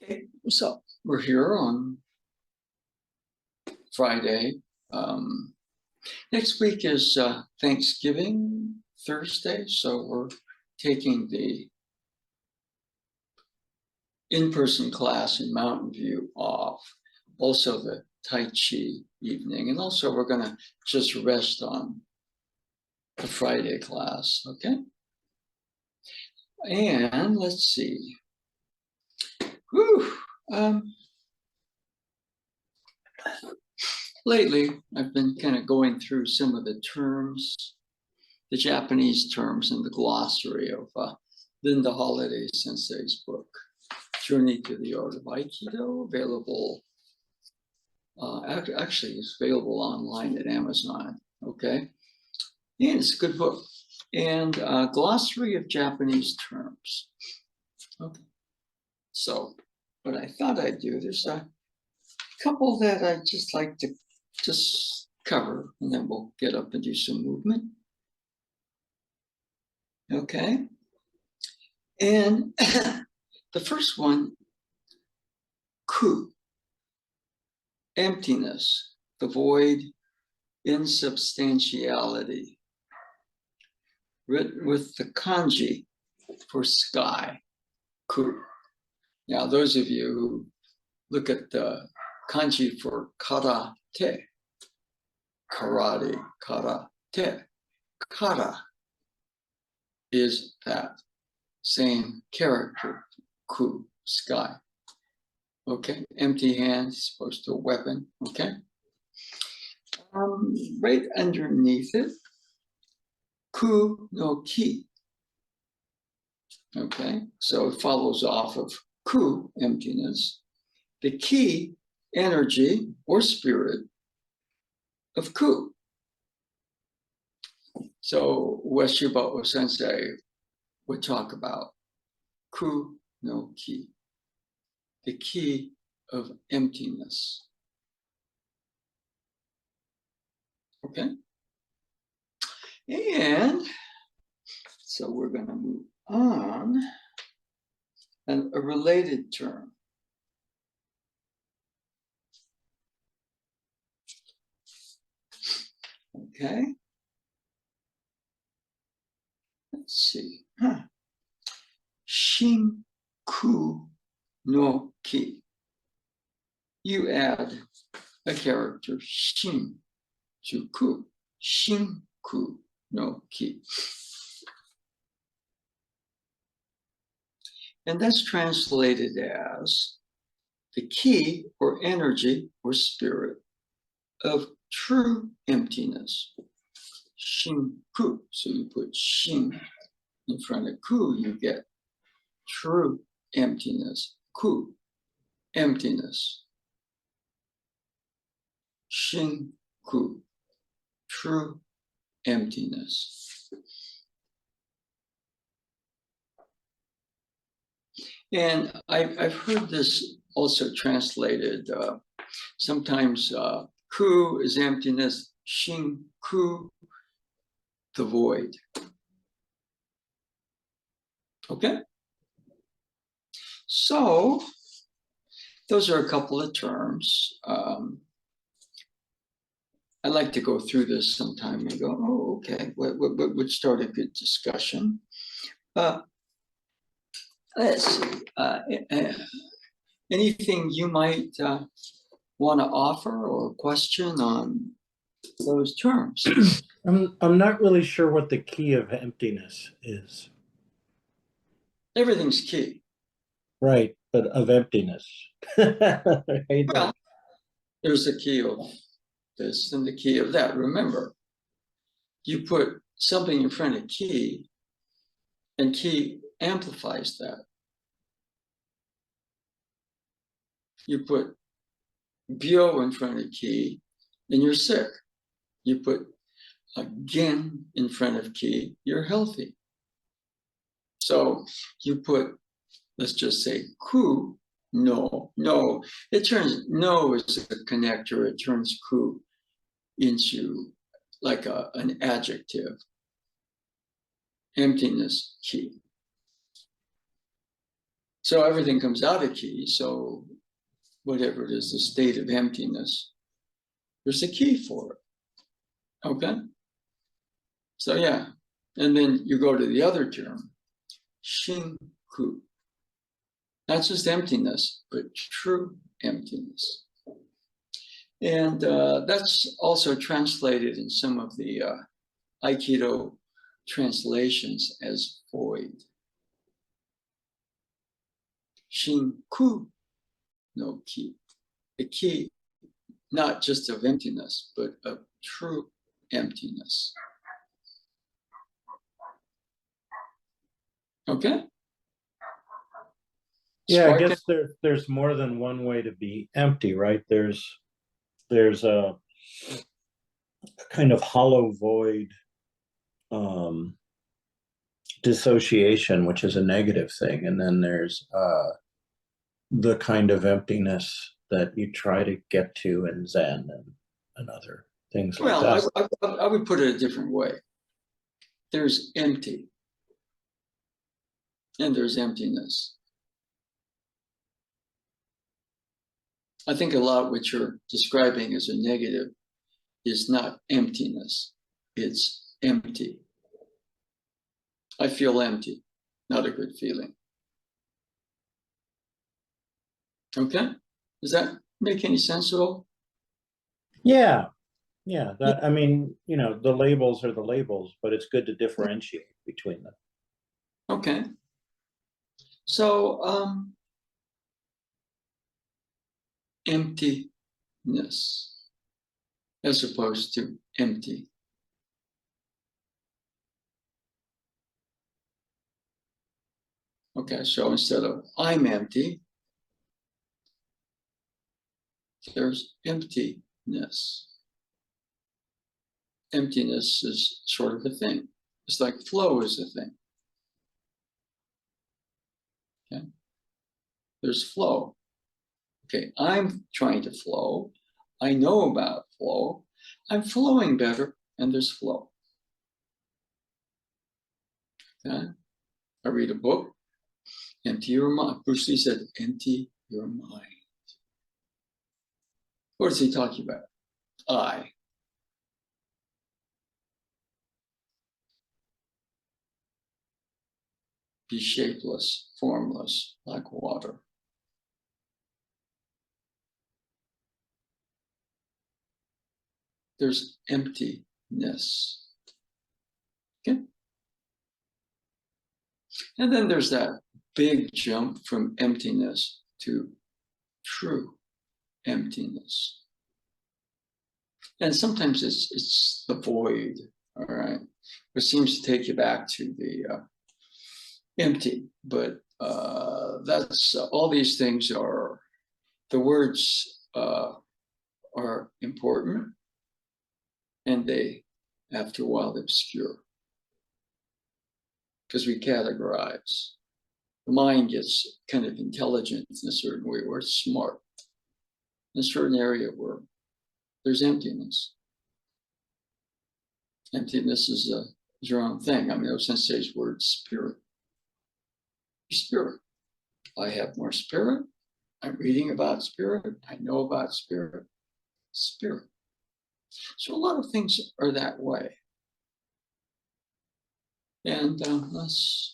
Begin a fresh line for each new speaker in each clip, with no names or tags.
Okay, so we're here on Friday. Next week is Thanksgiving Thursday, so we're taking the in-person class in Mountain View off. Also the Tai Chi evening, and also we're going to just rest on the Friday class, okay? And let's see. Whew. Lately, I've been kind of going through some of the terms, the Japanese terms in the glossary of Linda Holliday Sensei's book, Journey to the Art of Aikido, available, actually it's available online at Amazon, okay? And it's a good book. And glossary of Japanese terms. Okay. So what I thought I'd do, there's a couple that I'd just like to just cover, and then we'll get up and do some movement. Okay. And the first one, ku, emptiness, the void, insubstantiality, written with the kanji for sky, ku. Now, those of you who look at the kanji for karate, karate, karate, kara is that same character, ku, sky. Okay, empty hands, opposed to a weapon, okay? Right underneath it, ku no ki. Okay, so it follows off of ku, emptiness, the ki, energy or spirit of ku. So Weshibo Sensei would talk about ku no ki, the key of emptiness. Okay? And so we're going to move on. And a related term. Okay? Let's see. Shin ku no ki. You add a character shin to ku. Shin ku no ki. And that's translated as the key or energy or spirit of true emptiness. Shin ku. So you put shin in front of ku, you get true emptiness. Ku, emptiness. Shin ku, true emptiness. And I've heard this also translated. Sometimes ku is emptiness, shin ku, the void. Okay? So, those are a couple of terms. I like to go through this sometime and go, oh, okay, what would start a good discussion? Let's see. Anything you might want to offer or question on those terms?
I'm not really sure what the key of emptiness is.
Everything's key.
Right, but of emptiness. Right?
Well, there's a key of this and the key of that. Remember, you put something in front of key, and key amplifies that. You put bio in front of key, and you're sick. You put again in front of key, you're healthy. So you put, let's just say, ku, no. It turns, no is a connector, it turns ku into like an adjective. Emptiness, ki. So everything comes out of key. So whatever it is, the state of emptiness, there's a key for it. Okay? So yeah. And then you go to the other term, shinku. Not just emptiness, but true emptiness. And that's also translated in some of the Aikido translations as void. Shinku no ki. The key, not just of emptiness, but of true emptiness. Okay?
Yeah, I
Spark
guess there's more than one way to be empty, right? There's a kind of hollow void dissociation, which is a negative thing, and then there's the kind of emptiness that you try to get to in Zen and other things like that.
I would put it a different way. There's empty, and there's emptiness. I think a lot of what you're describing as a negative is not emptiness, it's empty. I feel empty, not a good feeling. Okay? Does that make any sense at all?
Yeah, that, I mean, the labels are the labels, but it's good to differentiate between them.
Okay. So, emptiness as opposed to empty. Okay, so instead of I'm empty, there's emptiness. Emptiness is sort of a thing. It's like flow is a thing. Okay, there's flow. Okay, I'm trying to flow. I know about flow. I'm flowing better, and there's flow. Okay, I read a book. Empty your mind. Bruce Lee said, empty your mind. What is he talking about? I. Be shapeless, formless, like water. There's emptiness. Okay? And then there's that big jump from emptiness to true emptiness. And sometimes it's the void, all right? It seems to take you back to the empty, but that's all these things are, the words are important, and they, after a while, obscure because we categorize. The mind gets kind of intelligent in a certain way, or smart in a certain area where there's emptiness. Emptiness is your own thing. I mean, no sense says word spirit. Spirit. I have more spirit. I'm reading about spirit. I know about spirit. Spirit. So a lot of things are that way. And let's.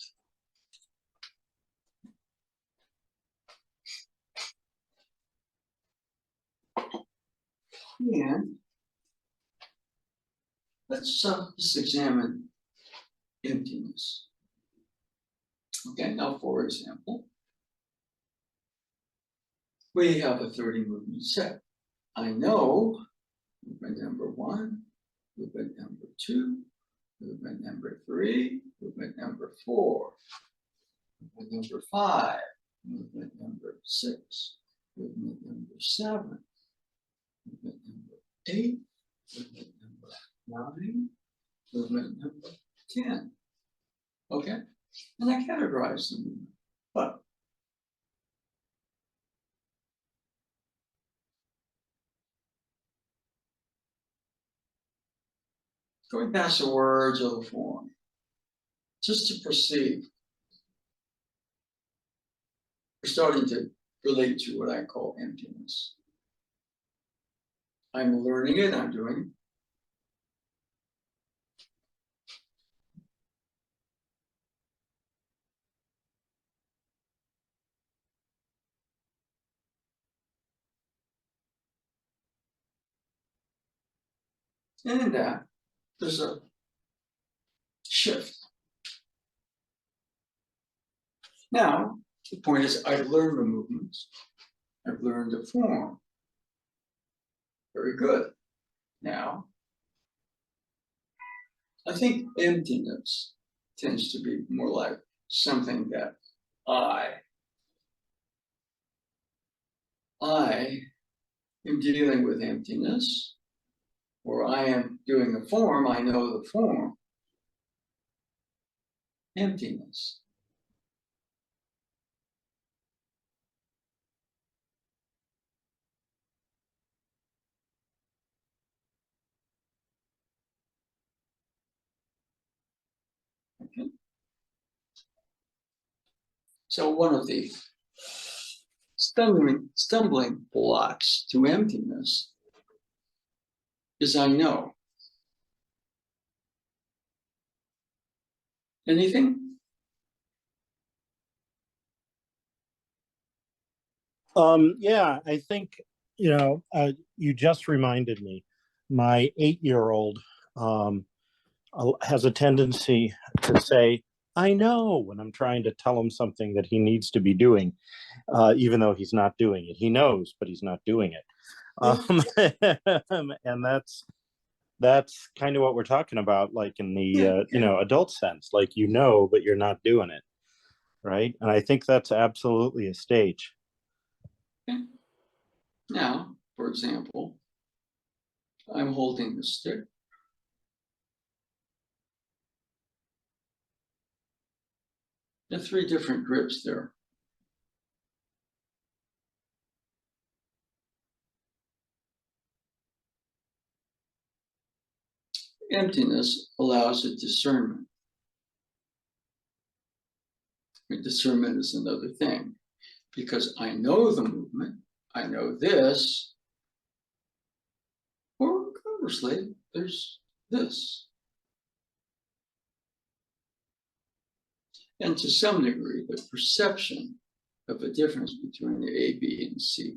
And let's just examine emptiness. Okay, now for example, we have a 30 movement set. I know movement number 1, movement number 2, movement number 3, movement number 4, movement number 5, movement number 6, movement number 7, movement number 8, movement number 9, movement number 10. Okay? And I categorize the movement. But going past the words of the form, just to perceive. we're starting to relate to what I call emptiness. I'm learning it, I'm doing it. And in that, there's a shift. Now, the point is, I've learned the movements. I've learned the form. Very good. Now, I think emptiness tends to be more like something that I am dealing with emptiness, or I am doing the form, I know the form. Emptiness. Okay. So one of the stumbling blocks to emptiness is I know. Anything?
Yeah, I think, you just reminded me. My 8-year-old has a tendency to say, I know, when I'm trying to tell him something that he needs to be doing, even though he's not doing it. He knows, but he's not doing it. And that's kind of what we're talking about, like in the adult sense, like but you're not doing it, right? And I think that's absolutely a stage.
Okay. Now, for example, I'm holding the stick. There are 3 different grips there. Emptiness allows a discernment. Discernment is another thing, because I know the movement, I know this, or conversely, there's this. And to some degree, the perception of the difference between the A, B, and C.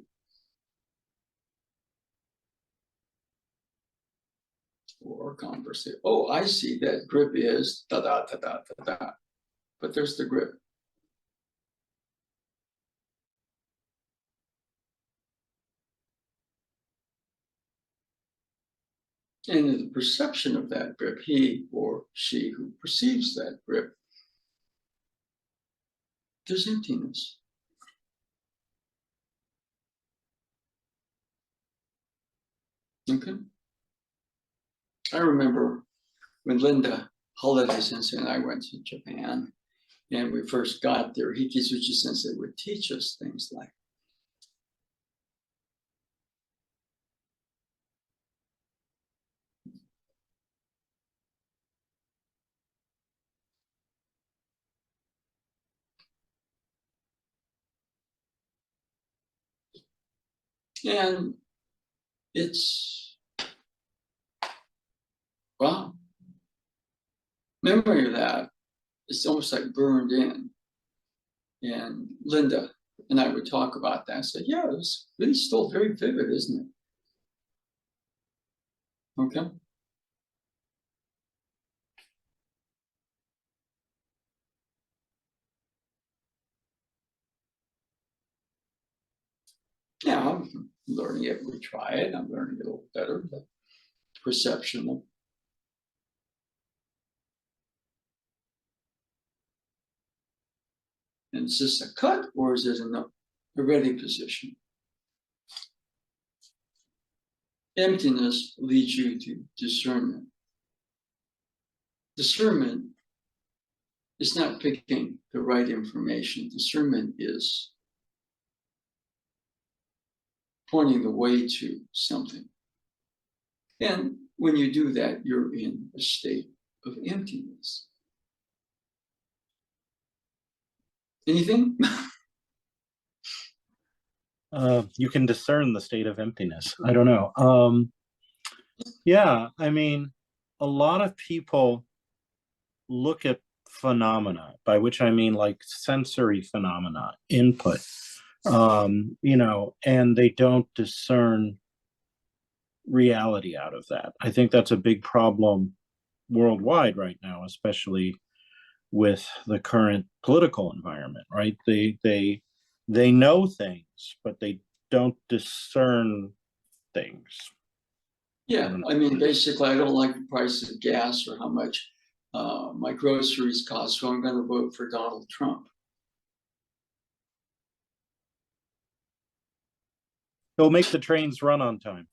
Or conversely, oh, I see that grip is da-da, da-da, da-da, but there's the grip. And in the perception of that grip, he or she who perceives that grip, there's emptiness. Okay. I remember when Linda Holiday Sensei and I went to Japan, and we first got there, Hikizuchi Sensei would teach us things like, and it's, wow, memory of that is almost like burned in. And Linda and I would talk about that. I said, yeah, it's really still very vivid, isn't it? Okay. Yeah, I'm learning it. We try it. I'm learning it a little better. The perception of, and is this a cut or is it a ready position? Emptiness leads you to discernment. Discernment is not picking the right information. Discernment is pointing the way to something. And when you do that, you're in a state of emptiness. Anything?
You can discern the state of emptiness. I don't know. Yeah, I mean, a lot of people look at phenomena, by which I mean like sensory phenomena, input, and they don't discern reality out of that. I think that's a big problem worldwide right now, especially with the current political environment, right? They know things, but they don't discern things.
Yeah, I mean, basically, I don't like the price of gas or how much my groceries cost, so I'm going to vote for Donald Trump.
He'll make the trains run on time.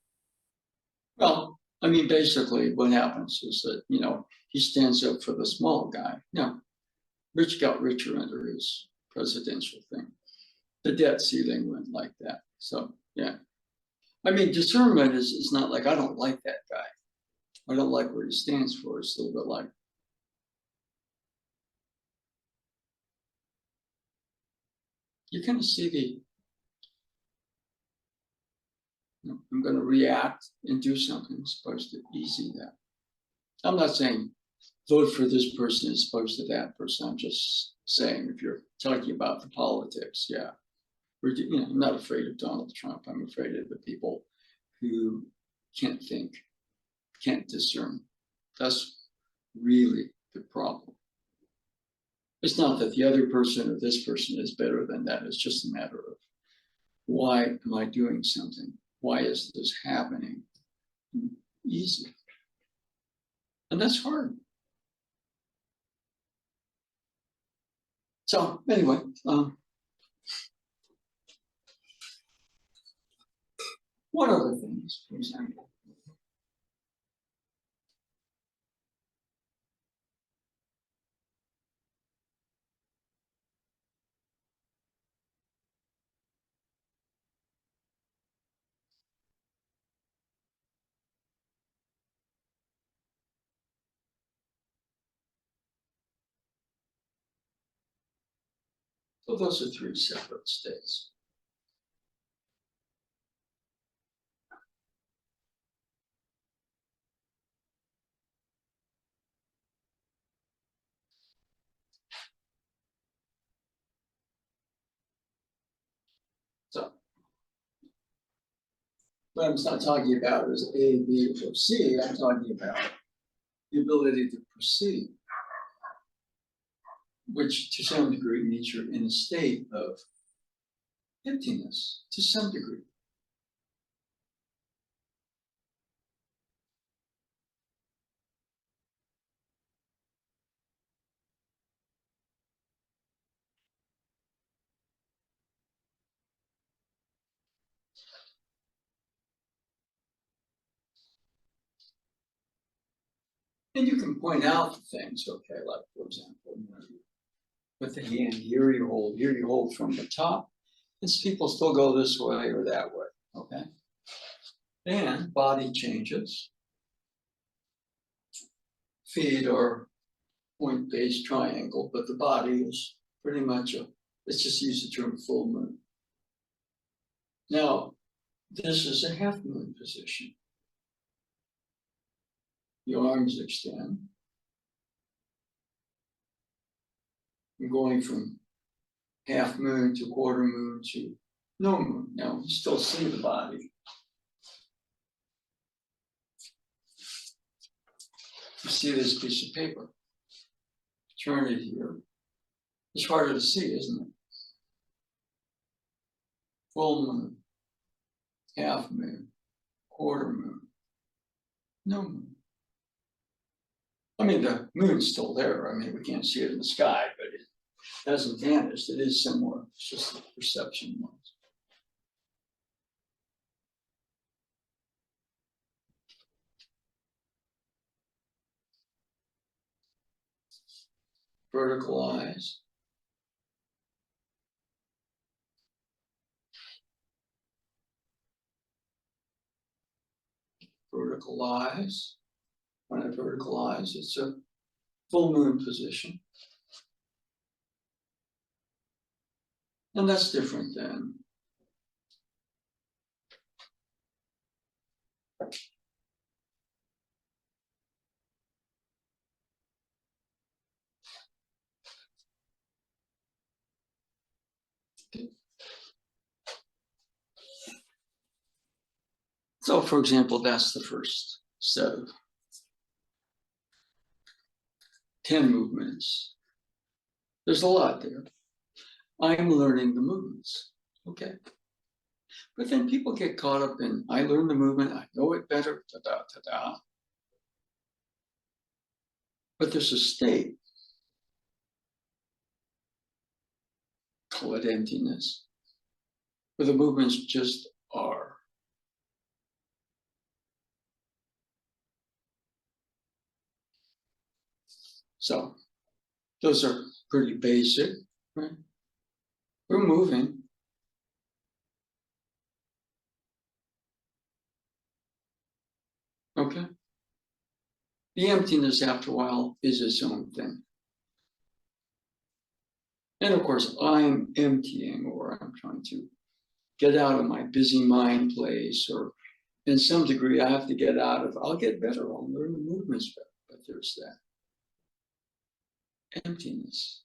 Well, I mean, basically, what happens is that, he stands up for the small guy. Now, rich got richer under his presidential thing. The debt ceiling went like that. So, yeah. I mean, discernment is not like, I don't like that guy. I don't like what he stands for. It's a little bit like, you kind of see I'm going to react and do something as opposed to easy that. I'm not saying vote for this person as opposed to that person. I'm just saying if you're talking about the politics, yeah. I'm not afraid of Donald Trump. I'm afraid of the people who can't think, can't discern. That's really the problem. It's not that the other person or this person is better than that. It's just a matter of, why am I doing something? Why is this happening? Easy. And that's hard. So anyway, what other things, for example? So those are three separate states. So what I'm not talking about is A, B, or C. I'm talking about the ability to perceive, which to some degree means you're in a state of emptiness to some degree. And you can point out the things, okay, like for example, with the hand, here you hold from the top. And people still go this way or that way, okay? And body changes. Feet are point-based triangle, but the body is pretty much let's just use the term full moon. Now, this is a half moon position. The arms extend. I'm going from half moon to quarter moon to no moon. Now, you still see the body. You see this piece of paper. Turn it here. It's harder to see, isn't it? Full moon, half moon, quarter moon, no moon. I mean, the moon's still there. I mean, we can't see it in the sky, but it hasn't vanished. It is somewhere. It's just the perception ones. Vertical eyes. Vertical eyes. When I have vertical eyes, it's a full moon position. And that's different than So, for example, that's the first set of 10 movements. There's a lot there. I'm learning the movements. Okay. But then people get caught up in, I learned the movement, I know it better, ta-da. But there's a state, call it emptiness, where the movements just are. So those are pretty basic, right? We're moving. Okay. The emptiness, after a while, is its own thing. And of course, I'm emptying, or I'm trying to get out of my busy mind place, or in some degree, I have to get out of, I'll get better, I'll learn the movements better, but there's that emptiness.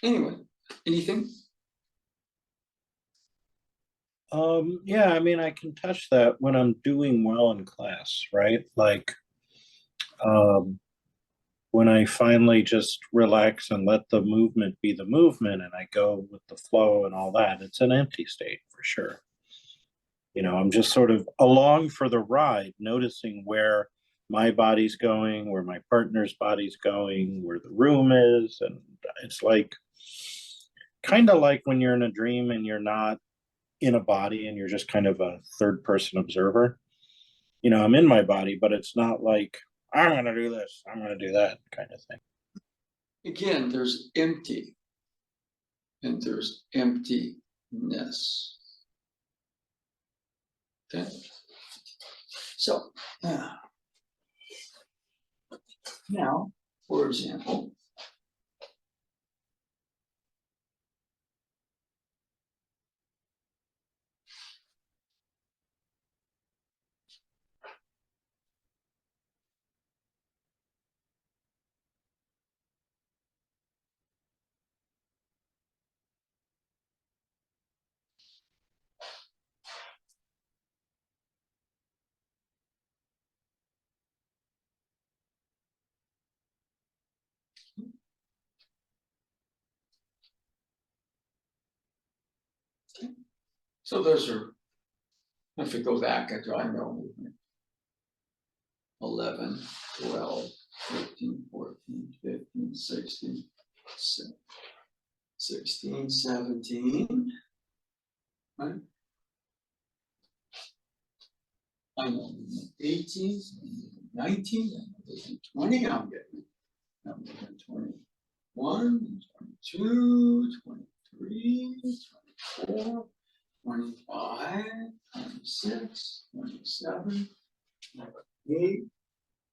Anyway, anything?
Yeah, I mean, I can touch that when I'm doing well in class, right? Like, um, when I finally just relax and let the movement be the movement and I go with the flow and all that, it's an empty state for sure. You know, I'm just sort of along for the ride, noticing where my body's going, where my partner's body's going, where the room is. And it's like kind of like when you're in a dream and you're not in a body and you're just kind of a third person observer. You know, I'm in my body, but it's not like I'm going to do this, I'm going to do that kind of thing.
Again, there's empty and there's emptiness. Okay. So now, for example, so those are, if we go back, I know 11, 12, 13, 14, 15, 16, 16, 17, right? I know 18, 19, 20, I'm getting it. I'm getting 21, 22, 23, 24, 25, 26, 27, 28,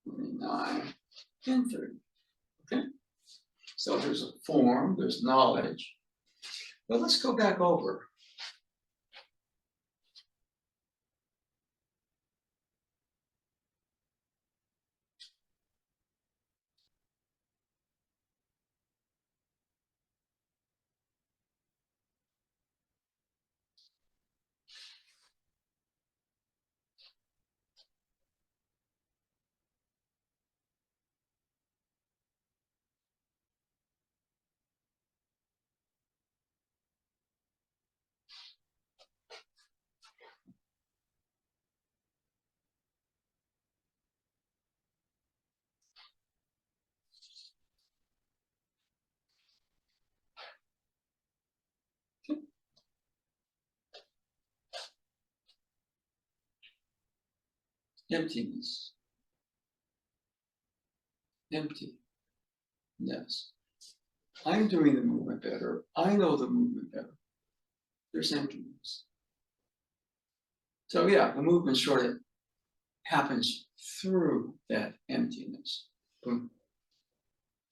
29, and 30. Okay? So there's a form, there's knowledge. But let's go back over. Emptiness. Emptiness. I'm doing the movement better. I know the movement better. There's emptiness. So yeah, the movement sort of happens through that emptiness. Boom.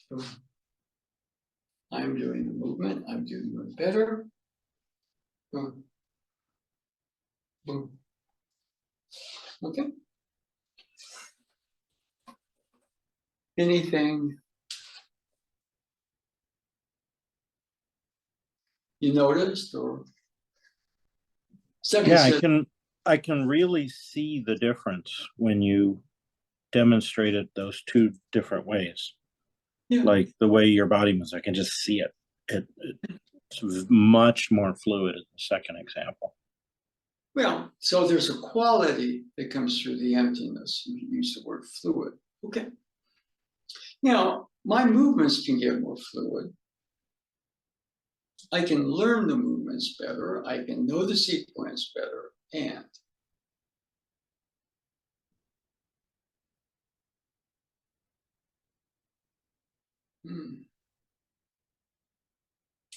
Boom. I'm doing the movement. I'm doing it better. Boom. Boom. Okay. Anything you noticed or second
Yeah,
set?
I can really see the difference when you demonstrated those two different ways.
Yeah.
Like the way your body moves, I can just see it. It's much more fluid in the second example.
Well, so there's a quality that comes through the emptiness. You use the word fluid. Okay. Now, my movements can get more fluid. I can learn the movements better. I can know the sequence better. And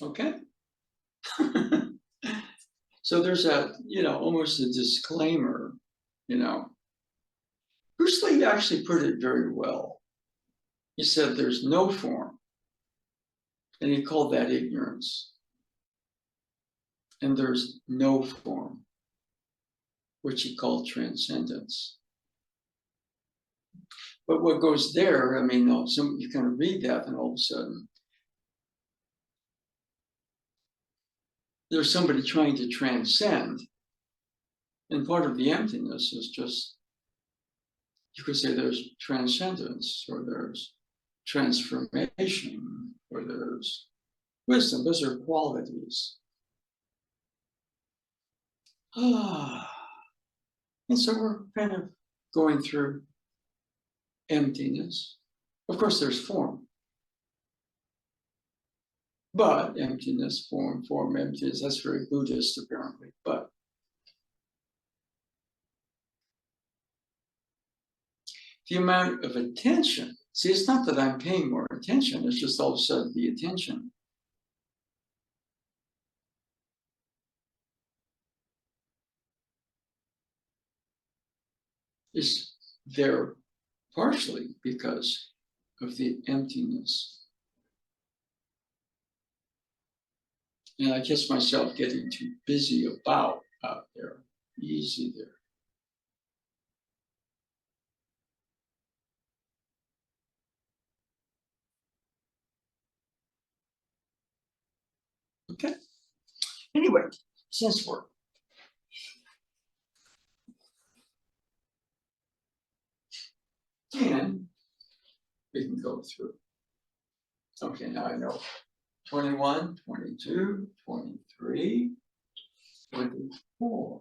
okay. So there's a, almost a disclaimer, Bruce Lee actually put it very well. He said there's no form, and he called that ignorance. And there's no form, which he called transcendence. But what goes there, you kind of read that, and all of a sudden, there's somebody trying to transcend. And part of the emptiness is just, you could say there's transcendence, or there's transformation, or there's wisdom. Those are qualities. And so we're kind of going through emptiness. Of course, there's form. But emptiness, form, emptiness, that's very Buddhist, apparently. But the amount of attention, see, it's not that I'm paying more attention, it's just all of a sudden the attention is there partially because of the emptiness. And I catch myself getting too busy about out there. Easy there. Okay. Anyway, sense work. And we can go through. Okay, now I know 21, 22, 23, 24.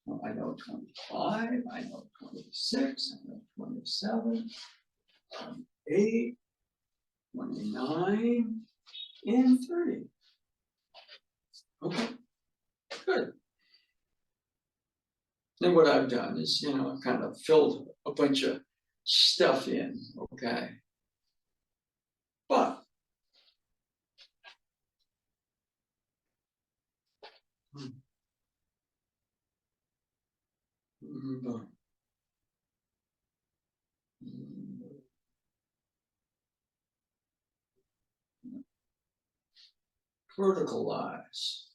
Well, I know 25, I know 26, I know 27, 28, 29, and 30. Okay, good. Then what I've done is, I've kind of filled a bunch of stuff in, okay? But verticalize.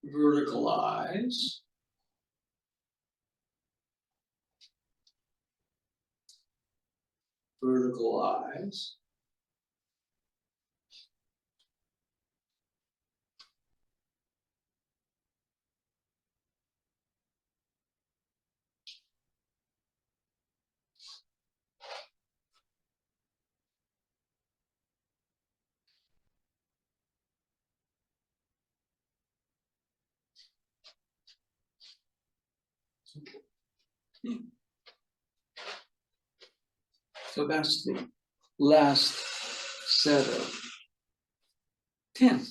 Verticalize. Verticalize. So that's the last set of 10.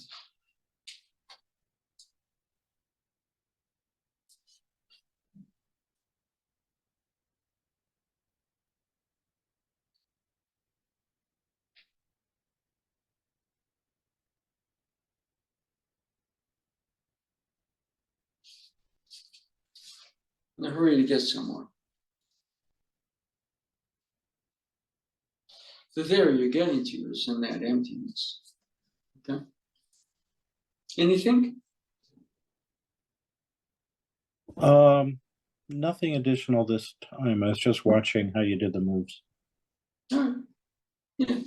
In a hurry to get somewhere. the there you're getting to is in that emptiness. Okay? Anything?
Nothing additional this time. I was just watching how you did the moves.
All right. Yeah.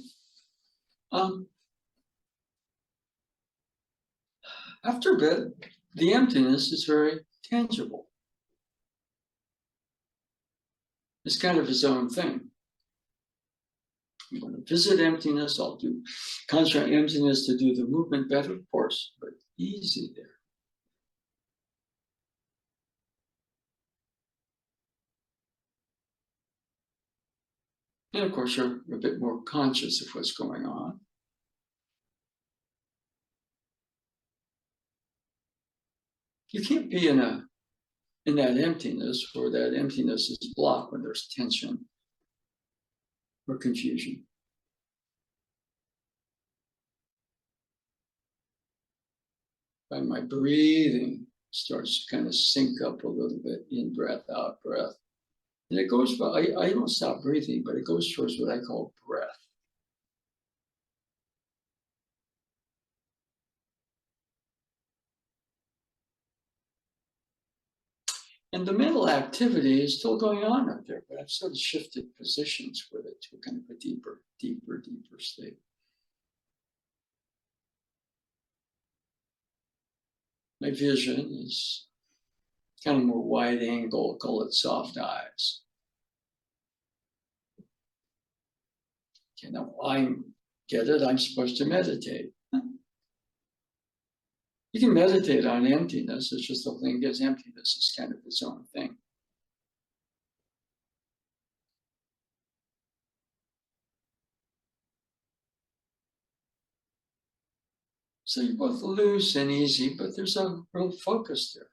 After a bit, the emptiness is very tangible. It's kind of its own thing. I'm going to visit emptiness. I'll do concentrate emptiness to do the movement better, of course, but easy there. And of course, you're a bit more conscious of what's going on. You can't be in that emptiness, or that emptiness is blocked when there's tension or confusion. And my breathing starts to kind of sync up a little bit, in breath, out breath. And it goes, I don't stop breathing, but it goes towards what I call breath. And the mental activity is still going on up there, but I've sort of shifted positions with it to kind of a deeper state. My vision is kind of more wide angle, call it soft eyes. Okay, now I get it, I'm supposed to meditate. You can meditate on emptiness, it's just the thing is emptiness is kind of its own thing. So you're both loose and easy, but there's a real focus there.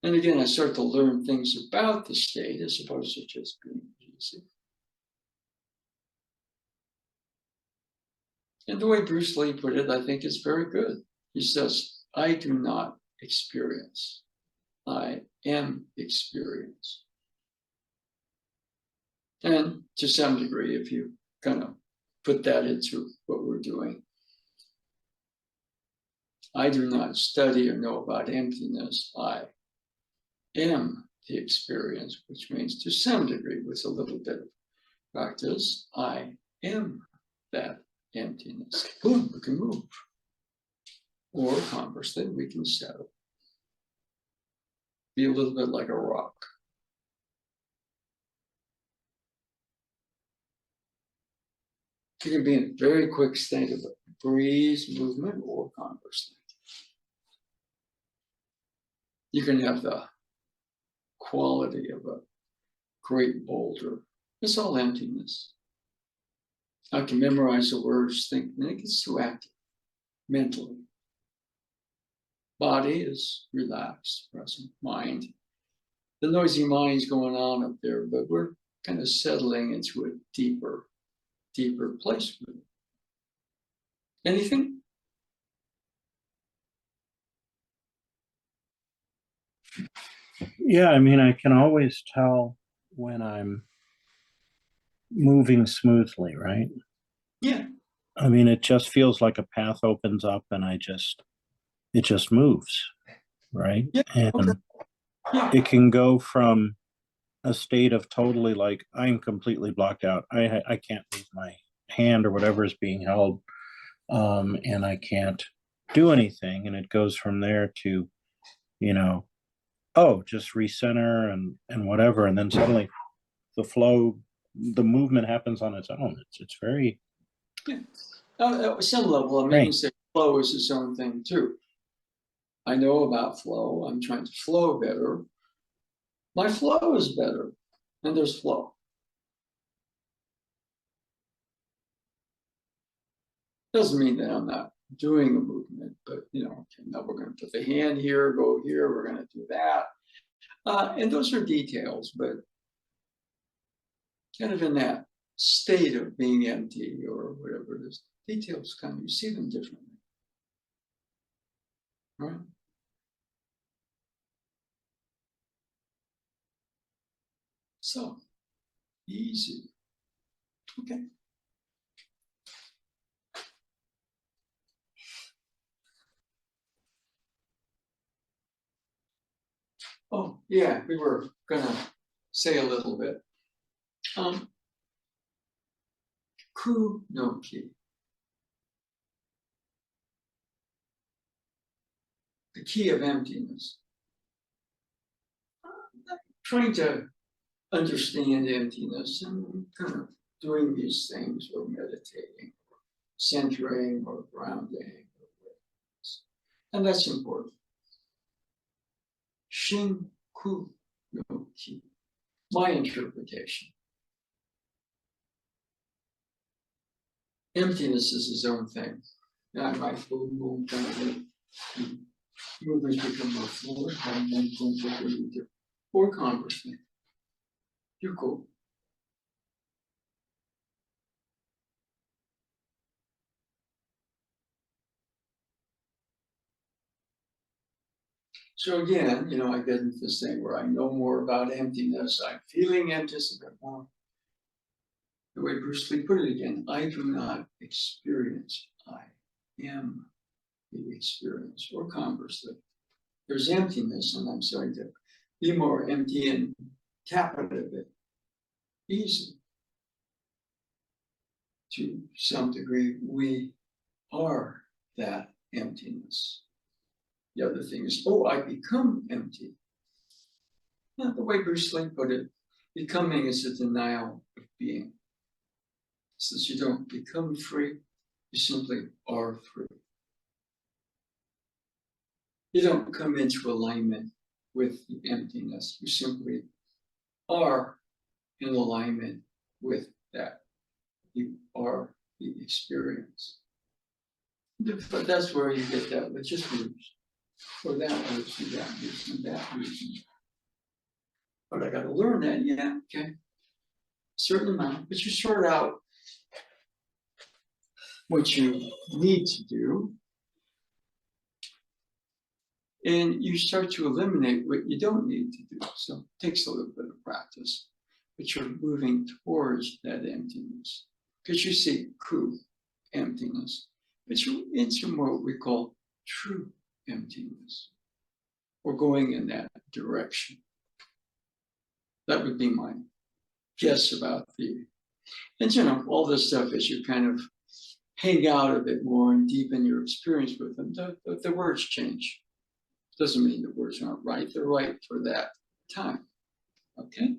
And again, I start to learn things about the state as opposed to just being easy. And the way Bruce Lee put it, I think is very good. He says, I do not experience. I am experience. And to some degree, if you kind of put that into what we're doing, I do not study or know about emptiness. I am the experience, which means to some degree, with a little bit of practice, I am that emptiness. Boom, we can move. Or conversely, we can settle. Be a little bit like a rock. You can be in a very quick state of breeze, movement, or conversely. You can have the quality of a great boulder. It's all emptiness. I can memorize the words, think, and it gets too active mentally. Body is relaxed, present. Mind, the noisy mind's going on up there, but we're kind of settling into a deeper place with it. Anything?
Yeah, I mean, I can always tell when I'm moving smoothly, right?
Yeah.
I mean, it just feels like a path opens up and it just moves, right?
Yeah.
And
Okay. Yeah.
it can go from a state of totally like, I'm completely blocked out. I can't move my hand or whatever is being held, and I can't do anything. And it goes from there to, oh, just recenter and whatever. And then suddenly the flow, the movement happens on its own. It's very
Yeah. At some level, I mean, you can say flow is its own thing too. I know about flow. I'm trying to flow better. My flow is better, and there's flow. Doesn't mean that I'm not doing a movement, but okay, now we're going to put the hand here, go here, we're going to do that. And those are details, but kind of in that state of being empty or whatever it is, details kind of, you see them differently. Right? So easy. Okay. Oh, yeah, we were gonna say a little bit. Ku no ki. The key of emptiness. Trying to understand emptiness and kind of doing these things or meditating, centering or grounding. And that's important. Shin ku no ki. My interpretation. Emptiness is his own thing. Yeah, I might boom, kind of movers become more fluid, and then boom, or conversely. You're cool. So again, I get into this thing where I know more about emptiness. I'm feeling emptiness a bit more. The way Bruce Lee put it again, I do not experience. I am the experience. Or conversely, there's emptiness, and I'm starting to be more empty and tap it a bit easy. To some degree, we are that emptiness. The other thing is, I become empty. Yeah, the way Bruce Lee put it, becoming is a denial of being. Since you don't become free, you simply are free. You don't come into alignment with the emptiness. You simply are in alignment with that. You are the experience. But that's where you get that with just groups. For that reason, that reason, that reason. But I got to learn that, yeah, okay. Certain amount, but you sort out what you need to do, and you start to eliminate what you don't need to do. So it takes a little bit of practice, but you're moving towards that emptiness. Because you see ku, emptiness, but you're into what we call true emptiness. We're going in that direction. That would be my guess about the, and all this stuff as you kind of hang out a bit more and deepen your experience with them, the words change. Doesn't mean the words aren't right, they're right for that time. Okay?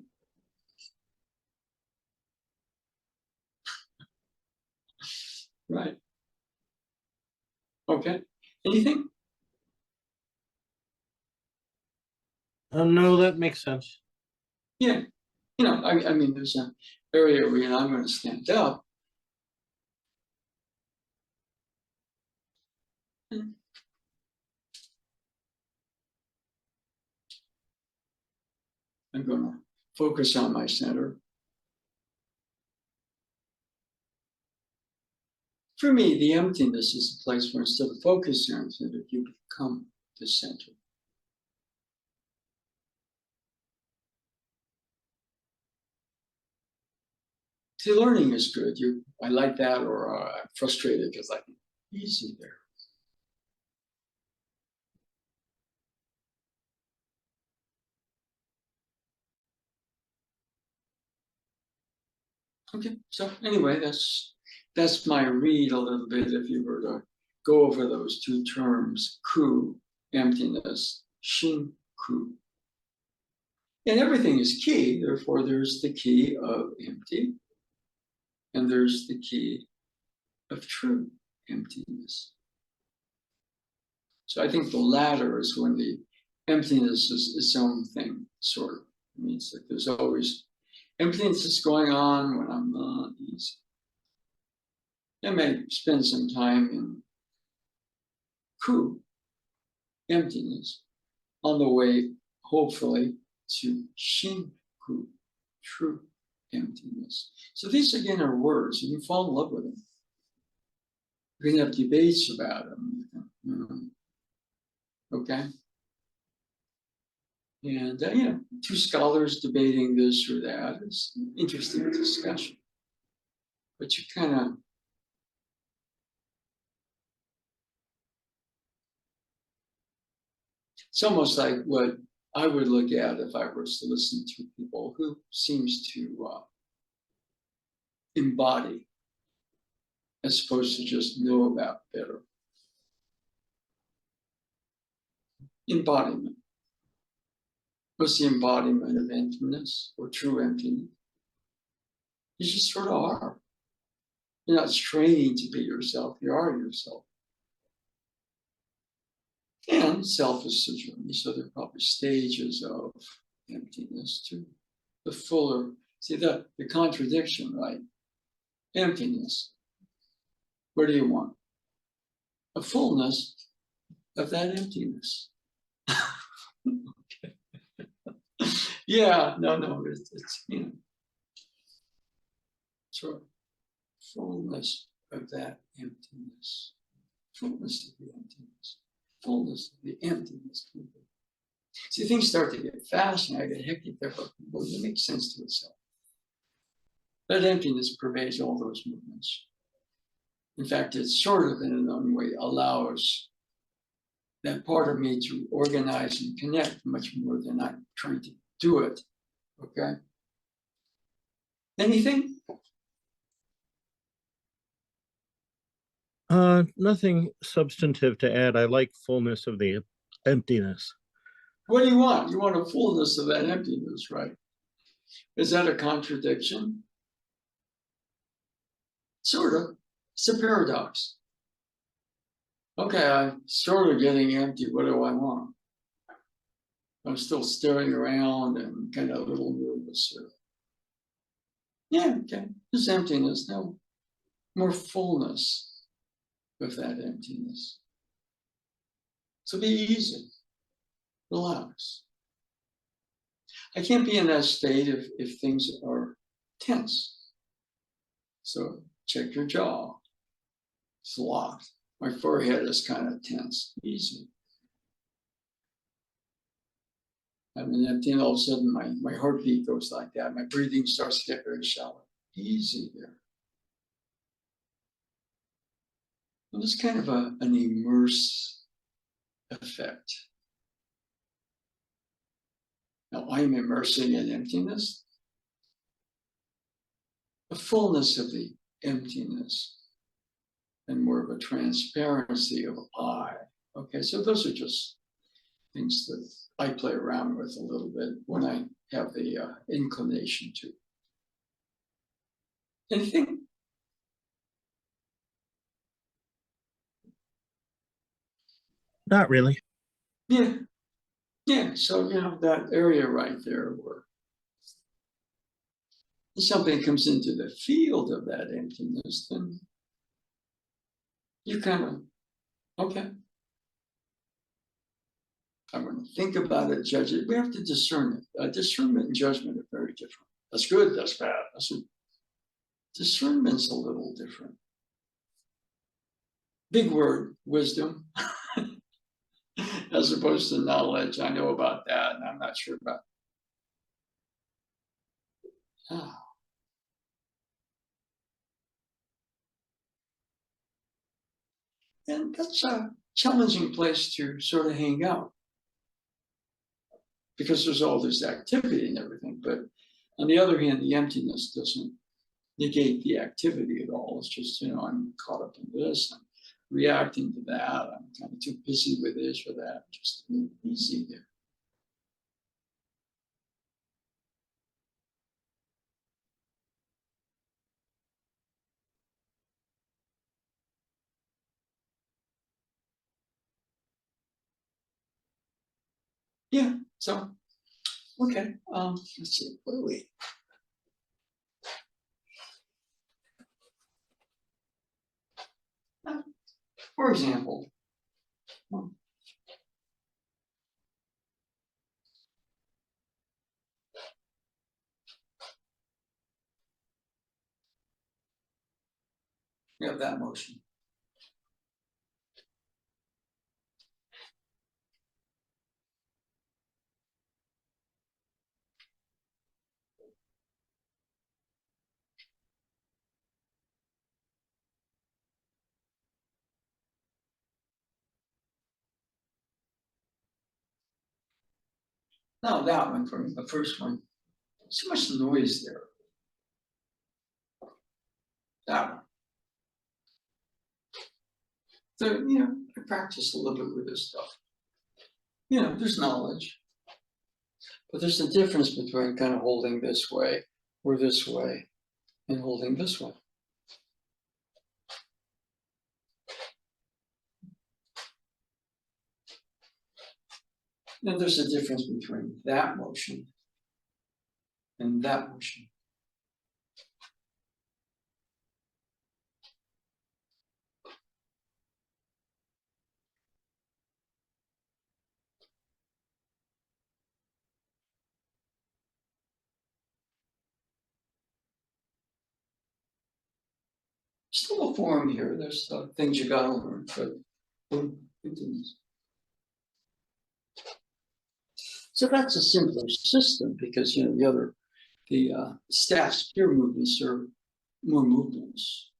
Right. Okay. Anything?
No, that makes sense.
Yeah. I mean, there's an area where I'm going to stand up. I'm going to focus on my center. For me, the emptiness is a place where instead of focusing on the center, you become the center. See, learning is good. I like that, or I'm frustrated because I'm easy there. Okay, so anyway, that's my read a little bit. If you were to go over those two terms, ku, emptiness, shin ku. And everything is key, therefore there's the key of empty, and there's the key of true emptiness. So I think the latter is when the emptiness is its own thing, sort of. I mean, it's like there's always emptiness is going on when I'm not easy. I may spend some time in ku, emptiness, on the way, hopefully, to shin ku, true emptiness. So these again are words. You can fall in love with them. You can have debates about them. Okay? And, two scholars debating this or that is an interesting discussion. But you kind of, it's almost like what I would look at if I was to listen to people who seems to embody as opposed to just know about better. Embodiment. What's the embodiment of emptiness or true emptiness? You just sort of are. You're not straining to be yourself, you are yourself. And self is a journey, so there are probably stages of emptiness too. The fuller, see the contradiction, right? Emptiness. What do you want? A fullness of that emptiness. Okay. Yeah, no, it's sort of fullness of that emptiness. Fullness of the emptiness. Fullness of the emptiness. See, things start to get fascinating, get hectic there, but it makes sense to itself. That emptiness pervades all those movements. In fact, it sort of, in an own way, allows that part of me to organize and connect much more than I'm trying to do it. Okay? Anything?
Nothing substantive to add. I like fullness of the emptiness.
What do you want? You want a fullness of that emptiness, right? Is that a contradiction? Sort of. It's a paradox. Okay, I'm sort of getting empty. What do I want? I'm still staring around and kind of a little nervous here. Yeah, okay. There's emptiness. No, more fullness of that emptiness. So be easy. Relax. I can't be in that state if things are tense. So check your jaw. It's locked. My forehead is kind of tense. Easy. And then all of a sudden my heartbeat goes like that. My breathing starts to get very shallow. Easy there. And it's kind of an immerse effect. Now I'm immersing in emptiness. The fullness of the emptiness and more of a transparency of I. Okay, so those are just things that I play around with a little bit when I have the inclination to. Anything?
Not really.
Yeah. Yeah. So, that area right there where something comes into the field of that emptiness, then you kind of, okay, I'm going to think about it, judge it. We have to discern it. Discernment and judgment are very different. That's good, that's bad. Discernment's a little different. Big word, wisdom, as opposed to knowledge. I know about that, and I'm not sure about. Ah. And that's a challenging place to sort of hang out because there's all this activity and everything. But on the other hand, the emptiness doesn't negate the activity at all. It's just, I'm caught up in this, I'm reacting to that, I'm kind of too busy with this or that, just easy there. Yeah, so, okay, let's see, what are we? For example, we have that motion. Now that one from the first one, so much noise there. That one. So, I practice a little bit with this stuff. There's knowledge, but there's a difference between kind of holding this way or this way and holding this way. And there's a difference between that motion and that motion. Still a form here. There's things you gotta learn, but it continues. So that's a simpler system because the staff spear movements are more movements.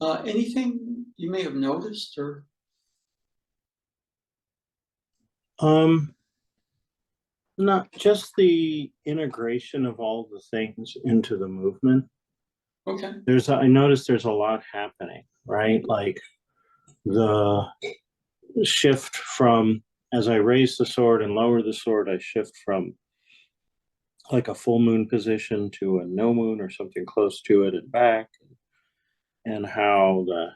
Anything you may have noticed or?
Not just the integration of all the things into the movement.
Okay.
I noticed there's a lot happening, right? Like the shift from, as I raise the sword and lower the sword, I shift from like a full moon position to a no moon or something close to it and back, and how the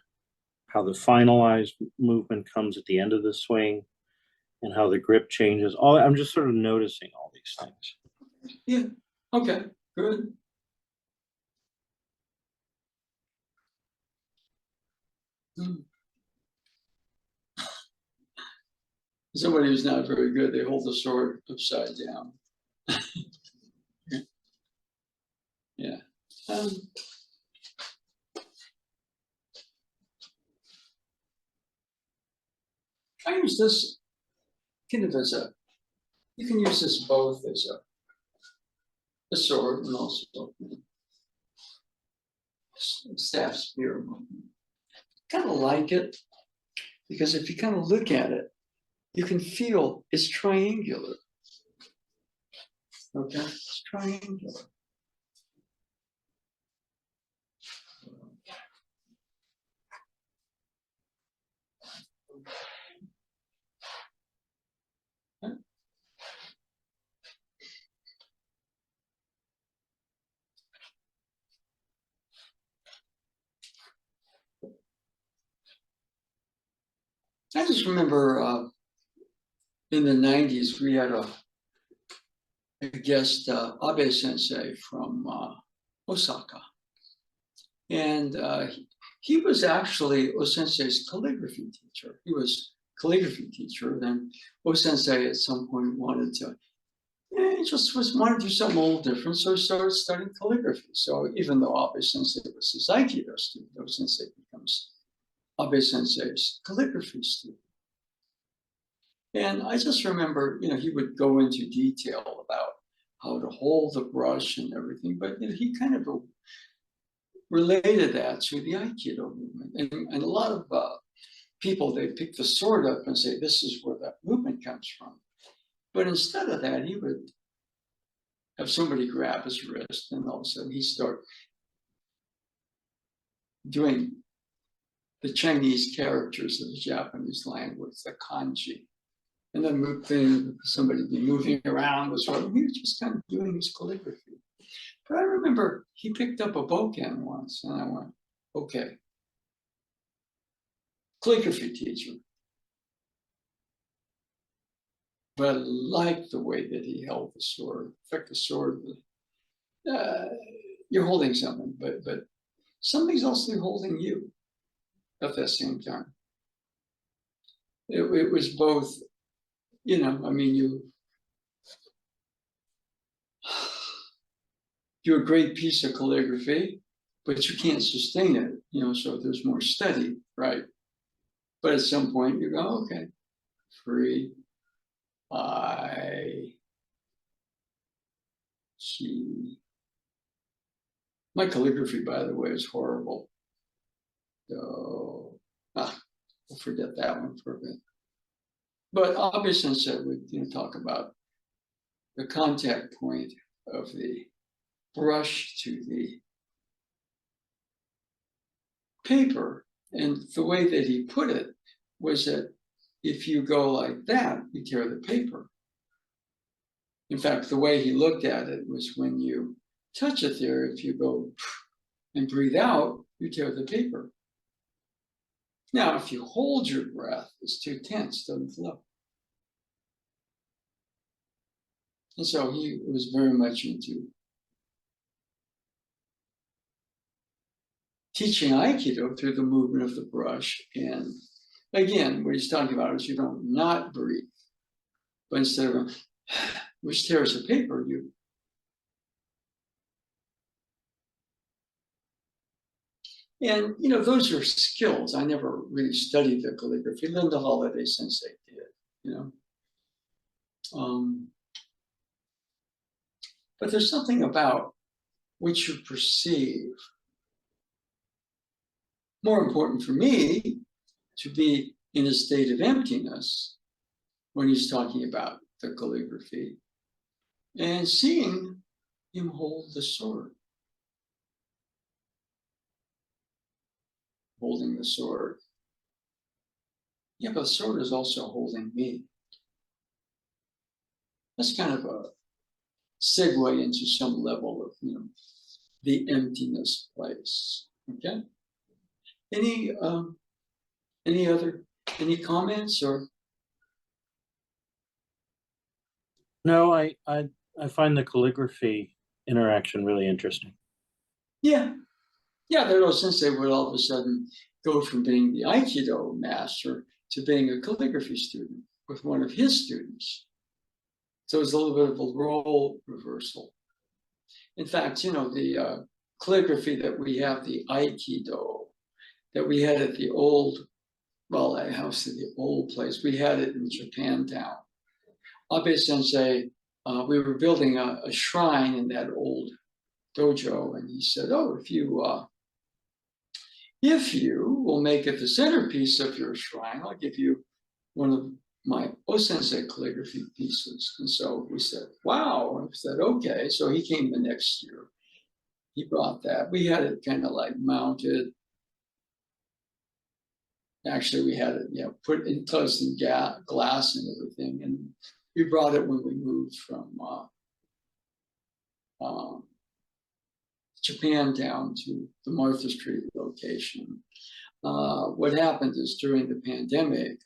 finalized movement comes at the end of the swing, and how the grip changes. I'm just sort of noticing all these things.
Yeah. Okay. Good. Somebody who's not very good, they hold the sword upside down. Yeah. I use this kind of you can use this both as a sword and also staff spear movement. Kind of like it because if you kind of look at it, you can feel it's triangular. Okay, it's triangular. I just remember in the 90s, we had a guest, Abe Sensei from Osaka. And he was actually O-sensei's calligraphy teacher. He was calligraphy teacher. Then O-sensei at some point wanted to, he just wanted to do something a little different. So he started studying calligraphy. So even though Abe Sensei was his Aikido student, O-sensei becomes Abe Sensei's calligraphy student. And I just remember, he would go into detail about how to hold the brush and everything, but he kind of related that to the Aikido movement. And a lot of people, they pick the sword up and say, this is where that movement comes from. But instead of that, he would have somebody grab his wrist and all of a sudden he'd start doing the Chinese characters of the Japanese language, the kanji. And then somebody be moving around the sword. He was just kind of doing his calligraphy. But I remember he picked up a bokken once and I went, okay, calligraphy teacher. But I liked the way that he held the sword. In fact, the sword, you're holding something, but something's also holding you at that same time. It was both, you do a great piece of calligraphy, but you can't sustain it, so there's more study, right? But at some point you go, okay, free, my calligraphy, by the way, is horrible. So, we'll forget that one for a bit. But Abe Sensei would talk about the contact point of the brush to the paper. And the way that he put it was that if you go like that, you tear the paper. In fact, the way he looked at it was when you touch it there, if you go and breathe out, you tear the paper. Now, if you hold your breath, it's too tense, doesn't flow. And so he was very much into teaching Aikido through the movement of the brush. And again, what he's talking about is you don't not breathe, but instead of which tears the paper, you. And, you know, those are skills. I never really studied the calligraphy. Linda Holiday Sensei did, you know. But there's something about what you perceive. More important for me to be in a state of emptiness when he's talking about the calligraphy and seeing him hold the sword. Holding the sword. Yeah, but the sword is also holding me. That's kind of a segue into some level of, you know, the emptiness place. Okay. Any comments or?
No, I find the calligraphy interaction really interesting.
Yeah. Yeah, the Edo Sensei would all of a sudden go from being the Aikido master to being a calligraphy student with one of his students. So it's a little bit of a role reversal. In fact, you know, the calligraphy that we have, the Aikido, that we had at the old, well, at house at the old place, we had it in Japantown. Abe Sensei, we were building a shrine in that old dojo, and he said, oh, if you will make it the centerpiece of your shrine, I'll give you one of my O-sensei calligraphy pieces. And so we said, wow. And I said, okay. So he came the next year. He brought that. We had it kind of like mounted. Actually, we had it, put enclosed in glass and everything. And we brought it when we moved from Japantown to the Martha Street location. What happened is during the pandemic,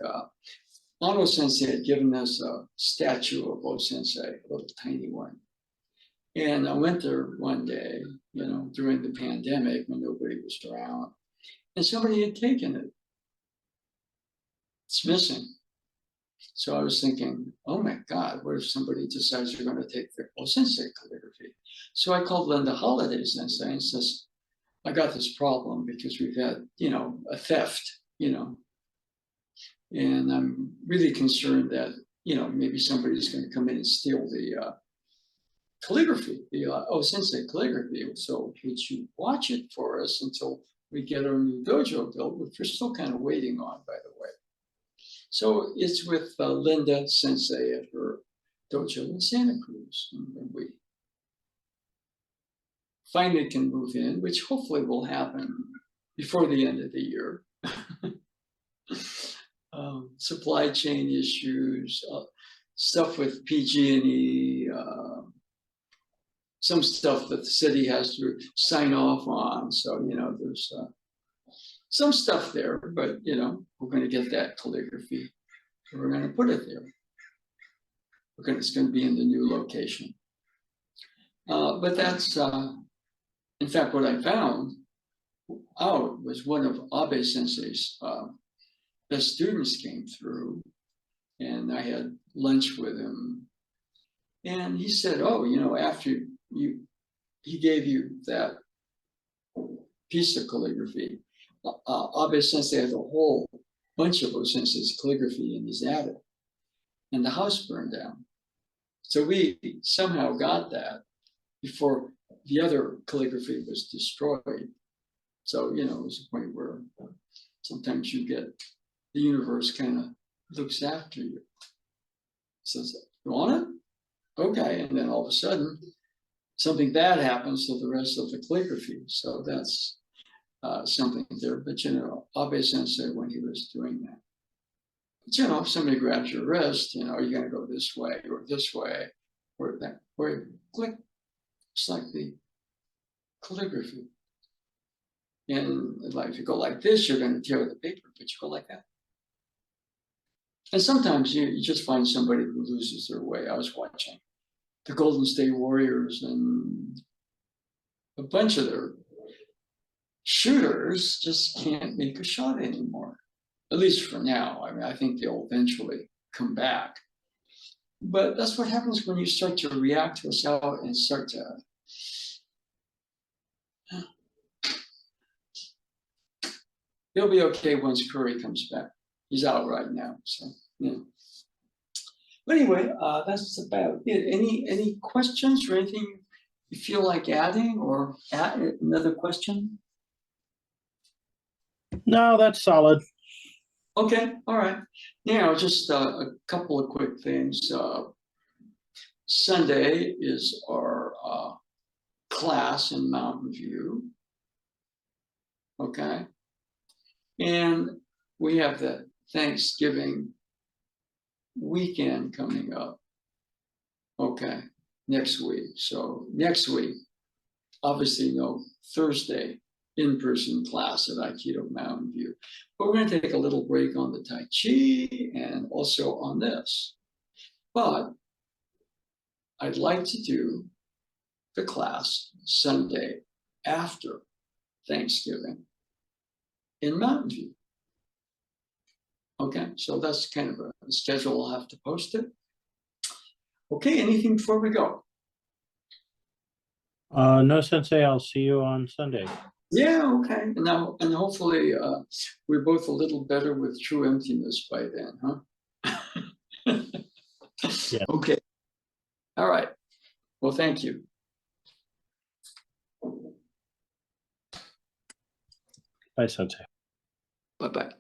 Ono Sensei had given us a statue of O Sensei, a little tiny one. And I went there one day, you know, during the pandemic when nobody was around, and somebody had taken it. It's missing. So I was thinking, oh my God, what if somebody decides they're going to take the O Sensei calligraphy? So I called Linda Holiday Sensei and says, I got this problem because we've had, you know, a theft, you know, and I'm really concerned that, you know, maybe somebody's going to come in and steal the calligraphy, the O Sensei calligraphy. So would you watch it for us until we get our new dojo built, which we're still kind of waiting on, by the way. So it's with Linda Sensei at her dojo in Santa Cruz. And we finally can move in, which hopefully will happen before the end of the year. Supply chain issues, stuff with PG&E, some stuff that the city has to sign off on. So, you know, there's some stuff there, but, you know, we're going to get that calligraphy. We're going to put it there. It's going to be in the new location. But that's, in fact, what I found out was one of Abe Sensei's best students came through, and I had lunch with him. And he said, oh, you know, after he gave you that piece of calligraphy, Abe Sensei had a whole bunch of O Sensei's calligraphy in his attic, and the house burned down. So we somehow got that before the other calligraphy was destroyed. So, you know, it was a point where sometimes you get the universe kind of looks after you. Says, you want it? Okay, and then all of a sudden, something bad happens to the rest of the calligraphy. So that's something there. But Abe Sensei, when he was doing that, but if somebody grabs your wrist, you're going to go this way or that, or click. It's like the calligraphy. And like if you go like this, you're going to tear the paper, but you go like that. And sometimes you just find somebody who loses their way. I was watching the Golden State Warriors, and a bunch of their shooters just can't make a shot anymore, at least for now. I mean, I think they'll eventually come back. But that's what happens when you start to react to us out and start to. He'll be okay once Curry comes back. He's out right now, so yeah. But anyway, that's about it. Any questions or anything you feel like adding, or add another question?
No, that's solid.
Okay, all right. Just a couple of quick things. Sunday is our class in Mountain View. Okay. And we have the Thanksgiving weekend coming up. Okay, next week. So next week, obviously no Thursday in-person class at Aikido Mountain View. But we're going to take a little break on the Tai Chi and also on this. But I'd like to do the class Sunday after Thanksgiving in Mountain View. Okay, so that's kind of a schedule. I'll have to post it. Okay, anything before we go?
No, Sensei, I'll see you on Sunday.
Yeah, okay. And hopefully we're both a little better with true emptiness by then, huh?
Yeah.
Okay. All right. Well, thank you.
Bye, Sensei.
Bye-bye.